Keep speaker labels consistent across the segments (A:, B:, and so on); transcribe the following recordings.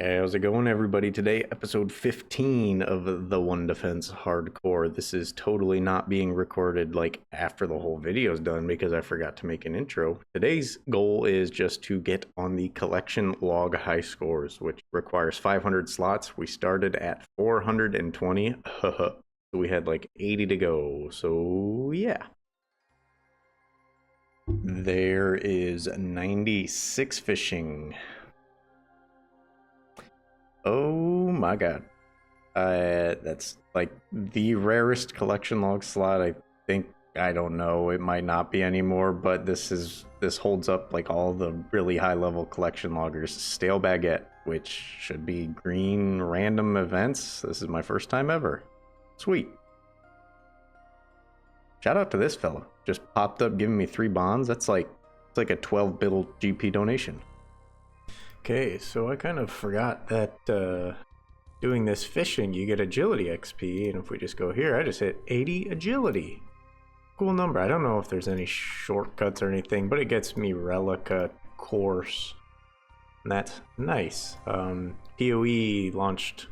A: Hey, how's it going, everybody? Today, episode 15 of the One Defense Hardcore. This is totally not being recorded like after the whole video's done because I forgot to make an intro. Today's goal is just to get on the collection log high scores, which requires 500 slots. We started at 420. So we had like 80 to go. So yeah. There is 96 fishing. Oh my god. That's like the rarest collection log slot. I think, I don't know, it might not be anymore, but this holds up like all the really high level collection loggers. Stale baguette, which should be green random events. This is my first time ever. Sweet. Shout out to this fella. Just popped up giving me 3 bonds. It's like a 12 bill GP donation. Okay, so I kind of forgot that doing this fishing, you get agility XP, and if we just go here, I just hit 80 agility. Cool number. I don't know if there's any shortcuts or anything, but it gets me Relica course, and that's nice. PoE launched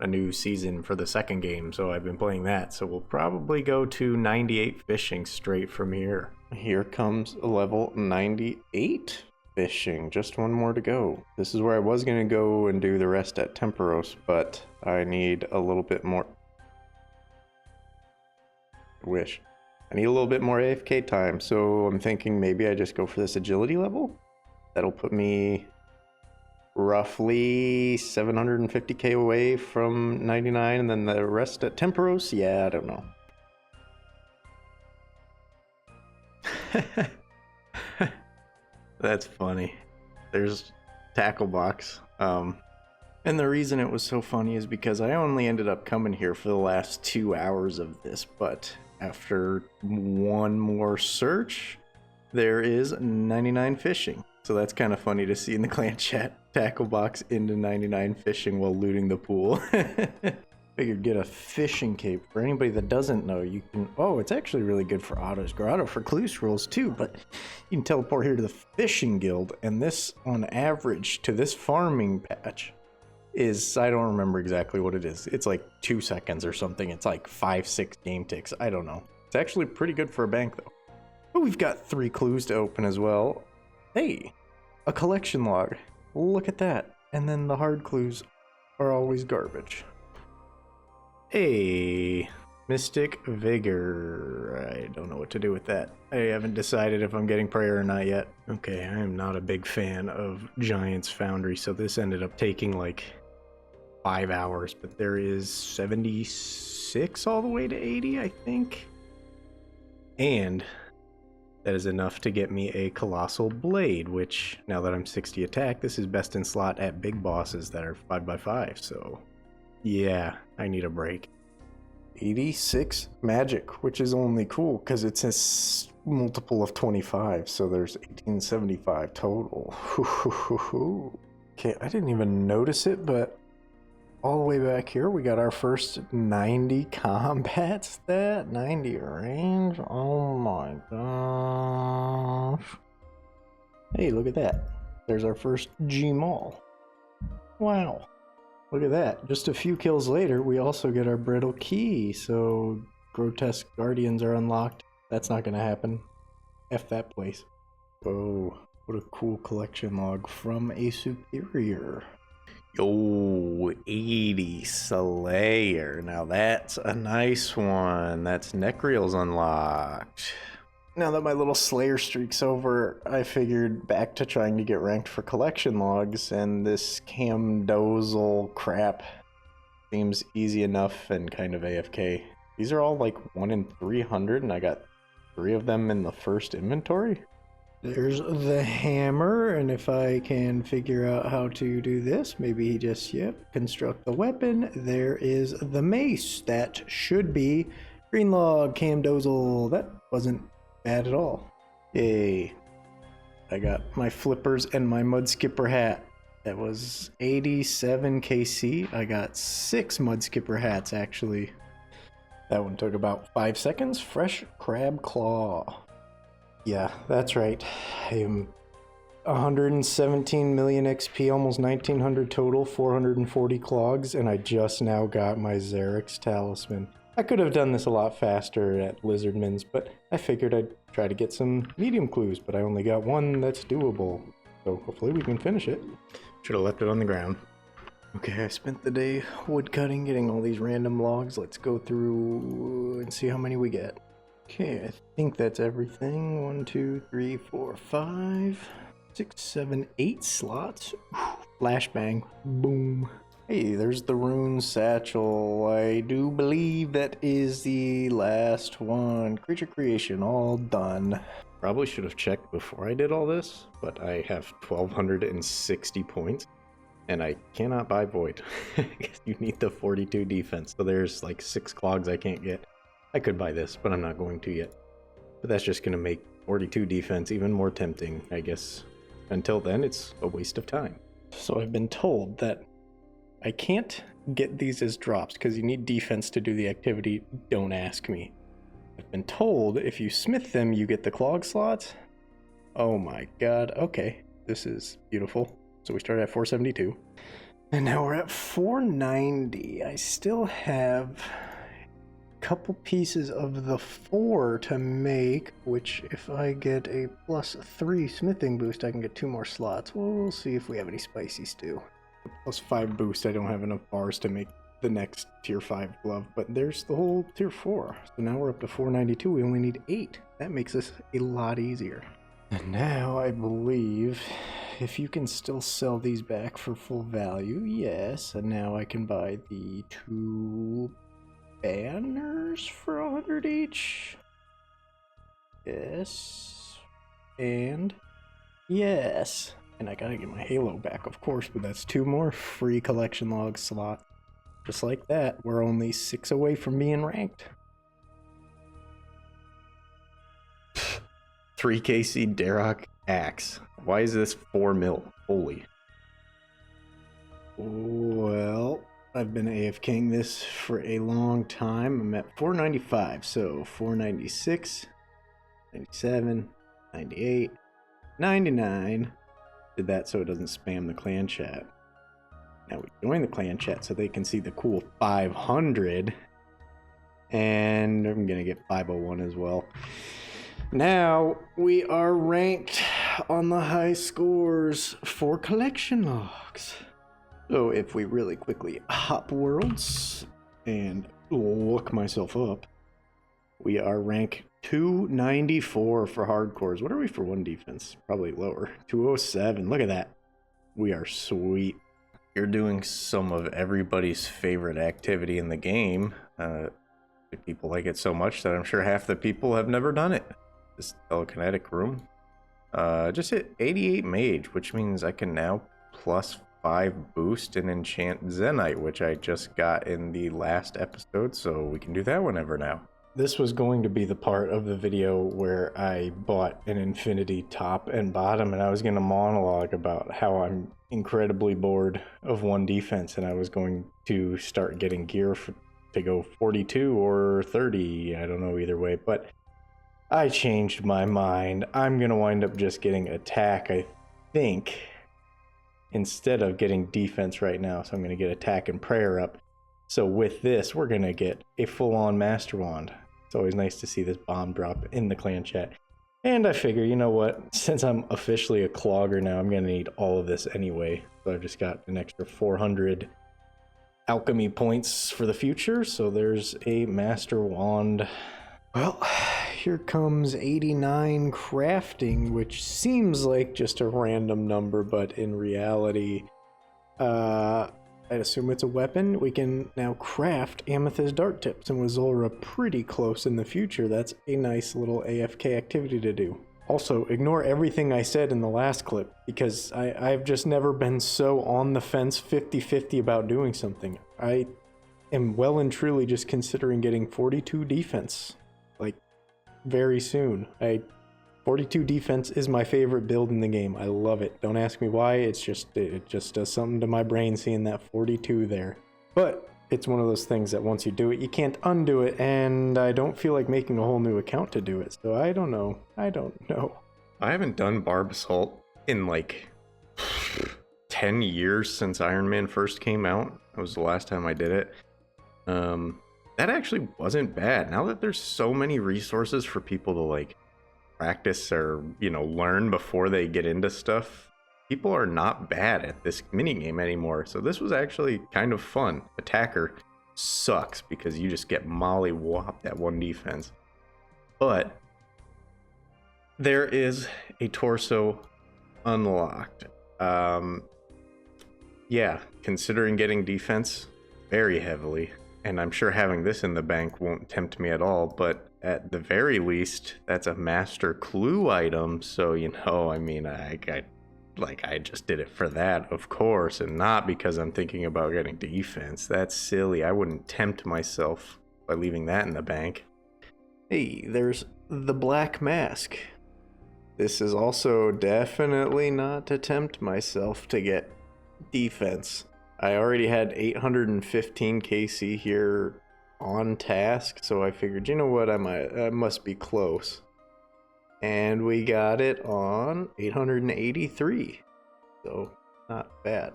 A: a new season for the second game, so I've been playing that, so we'll probably go to 98 fishing straight from here. Here comes level 98. Fishing, just one more to go. This is where I was gonna go and do the rest at Temperos, but I need a little bit more. I need a little bit more AFK time, so I'm thinking maybe I just go for this agility level. That'll put me roughly 750k away from 99, and then the rest at Temperos. Yeah, I don't know. That's funny. There's tackle box. And the reason it was so funny is because I only ended up coming here for the last 2 hours of this, but after one more search, there is 99 fishing. So that's kind of funny to see in the clan chat. Tackle box into 99 fishing while looting the pool. Figured get a fishing cape. For anybody that doesn't know, you can, it's actually really good for autos. Grotto for Clues rules too, but you can teleport here to the fishing guild, and this on average to this farming patch is, I don't remember exactly what it is. It's like 2 seconds or something. It's like 5-6 game ticks. I don't know. It's actually pretty good for a bank though. But we've got 3 clues to open as well. Hey, a collection log. Look at that. And then the hard clues are always garbage. Hey, Mystic Vigor. I don't know what to do with that. I haven't decided if I'm getting prayer or not yet. Okay, I am not a big fan of Giant's Foundry, so this ended up taking like 5 hours, but there is 76 all the way to 80, I think. And that is enough to get me a Colossal Blade, which, now that I'm 60 attack, this is best in slot at big bosses that are 5x5, so yeah, I need a break. 86 magic, which is only cool because it's a multiple of 25, so there's 1875 total. Okay, I didn't even notice it, but all the way back here, we got our first 90 combat stat, 90 range. Oh my gosh. Hey, look at that. There's our first G-Maul. Wow. Look at that. Just a few kills later, we also get our Brittle Key, so Grotesque Guardians are unlocked. That's not going to happen. F that place. Oh, what a cool collection log from a superior. Yo, 80 Slayer. Now that's a nice one. That's Necreal's unlocked. Now that my little Slayer streak's over, I figured back to trying to get ranked for collection logs, and this Camdozel crap seems easy enough and kind of AFK. These are all like 1 in 300, and I got 3 of them in the first inventory. There's the hammer, and if I can figure out how to do this, maybe just, construct the weapon. There is the mace. That should be green log, Camdozel. That wasn't bad at all. Yay. I got my flippers and my mud skipper hat. That was 87 KC. I got 6 mud skipper hats actually. That one took about 5 seconds. Fresh crab claw. Yeah, that's right. I'm 117 million XP, almost 1900 total, 440 clogs, and I just now got my Xerix talisman. I could have done this a lot faster at Lizardman's, but I figured I'd try to get some medium clues, but I only got one that's doable. So hopefully we can finish it. Should have left it on the ground. Okay, I spent the day woodcutting, getting all these random logs. Let's go through and see how many we get. Okay, I think that's everything. 1, 2, 3, 4, 5, 6, 7, 8 slots. Flashbang. Boom. Hey, there's the rune satchel. I do believe that is the last one. Creature creation, all done. Probably should have checked before I did all this, but I have 1260 points. And I cannot buy Void. You need the 42 defense. So there's like 6 clogs I can't get. I could buy this, but I'm not going to yet. But that's just going to make 42 defense even more tempting, I guess. Until then, it's a waste of time. So I've been told that I can't get these as drops because you need defense to do the activity. Don't ask me. I've been told if you smith them, you get the clog slots. Oh my god. Okay, this is beautiful. So we started at 472. And now we're at 490. I still have a couple pieces of the 4 to make, which if I get a +3 smithing boost, I can get 2 more slots. We'll see if we have any spicy stew. +5 boost, I don't have enough bars to make the next tier 5 glove, but there's the whole tier 4. So now we're up to 492. We only need 8. That makes this a lot easier. And now I believe if you can still sell these back for full value, yes. And now I can buy the 2 banners for 100 each. Yes. And yes. And I gotta get my Halo back, of course, but that's 2 more free collection log slots. Just like that, we're only 6 away from being ranked. 3KC Darok Axe. Why is this 4 mil? Holy. Well, I've been AFKing this for a long time. I'm at 495, so 496, 97, 98, 99. Did that so it doesn't spam the clan chat. Now we join the clan chat so they can see the cool 500. And I'm gonna get 501 as well. Now we are ranked on the high scores for collection logs. So if we really quickly hop worlds and look myself up, we are rank 294 for hardcores. What are we for 1 defense? Probably lower. 207. Look at that. We are sweet. You're doing some of everybody's favorite activity in the game. People like it so much that I'm sure half the people have never done it. This telekinetic room. Just hit 88 mage, which means I can now +5 boost and enchant Zenite, which I just got in the last episode, so we can do that whenever now. This was going to be the part of the video where I bought an infinity top and bottom, and I was going to monologue about how I'm incredibly bored of 1 defense, and I was going to start getting gear to go 42 or 30, I don't know either way, but I changed my mind. I'm going to wind up just getting attack, I think, instead of getting defense right now, so I'm going to get attack and prayer up. So with this, we're going to get a full-on Master Wand. It's always nice to see this bomb drop in the clan chat. And I figure, you know what? Since I'm officially a clogger now, I'm going to need all of this anyway. So I've just got an extra 400 alchemy points for the future. So there's a Master Wand. Well, here comes 89 crafting, which seems like just a random number, but in reality, I'd assume it's a weapon. We can now craft amethyst dart tips, and with Zulrah pretty close in the future, that's a nice little AFK activity to do. Also, ignore everything I said in the last clip, because I've just never been so on the fence 50-50 about doing something. I am well and truly just considering getting 42 defense, like, very soon. 42 defense is my favorite build in the game. I love it. Don't ask me why. It just does something to my brain seeing that 42 there. But it's one of those things that once you do it, you can't undo it, and I don't feel like making a whole new account to do it. So I don't know. I haven't done Barb Assault in like 10 years since Iron Man first came out. That was the last time I did it. That actually wasn't bad. Now that there's so many resources for people to like practice or, learn before they get into stuff, people are not bad at this minigame anymore. So this was actually kind of fun. Attacker sucks because you just get molly-whopped at one defense. But there is a torso unlocked. Yeah, considering getting defense very heavily, and I'm sure having this in the bank won't tempt me at all, but at the very least, that's a master clue item, so, I mean, I just did it for that, of course, and not because I'm thinking about getting defense. That's silly. I wouldn't tempt myself by leaving that in the bank. Hey, there's the black mask. This is also definitely not to tempt myself to get defense. I already had 815 KC here on task, so I figured, you know what, I must be close. And we got it on 883, so not bad.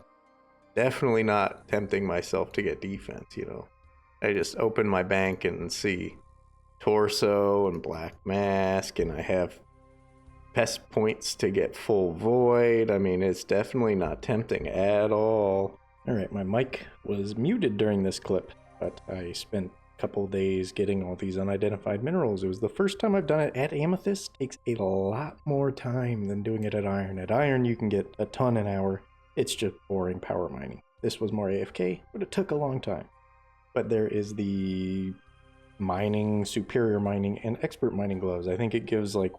A: Definitely not tempting myself to get defense, I just open my bank and see torso and black mask, and I have pest points to get full void. I mean, it's definitely not tempting at all. Alright, my mic was muted during this clip, but I spent a couple days getting all these unidentified minerals. It was the first time I've done it at Amethyst. It takes a lot more time than doing it at Iron. At Iron, you can get a ton an hour. It's just boring power mining. This was more AFK, but it took a long time. But there is the mining, superior mining, and expert mining gloves. I think it gives like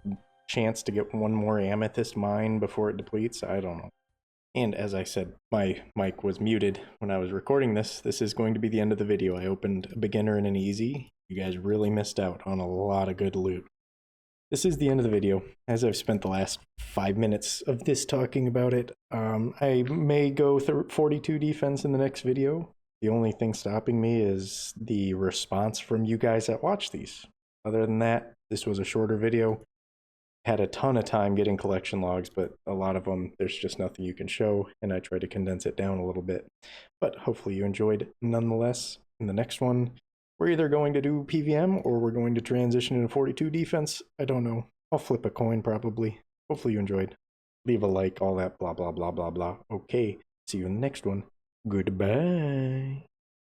A: chance to get one more amethyst mine before it depletes. I don't know. And as I said, my mic was muted when I was recording this. This is going to be the end of the video. I opened a beginner and an easy. You guys really missed out on a lot of good loot. This is the end of the video, as I've spent the last 5 minutes of this talking about it. I may go 42 defense in the next video. The only thing stopping me is the response from you guys that watch these. Other than that, this was a shorter video. Had a ton of time getting collection logs, but a lot of them, there's just nothing you can show, and I tried to condense it down a little bit. But hopefully you enjoyed nonetheless. In the next one, we're either going to do PVM or we're going to transition into 42 defense. I don't know. I'll flip a coin probably. Hopefully you enjoyed. Leave a like, all that blah, blah, blah, blah, blah. Okay, see you in the next one. Goodbye.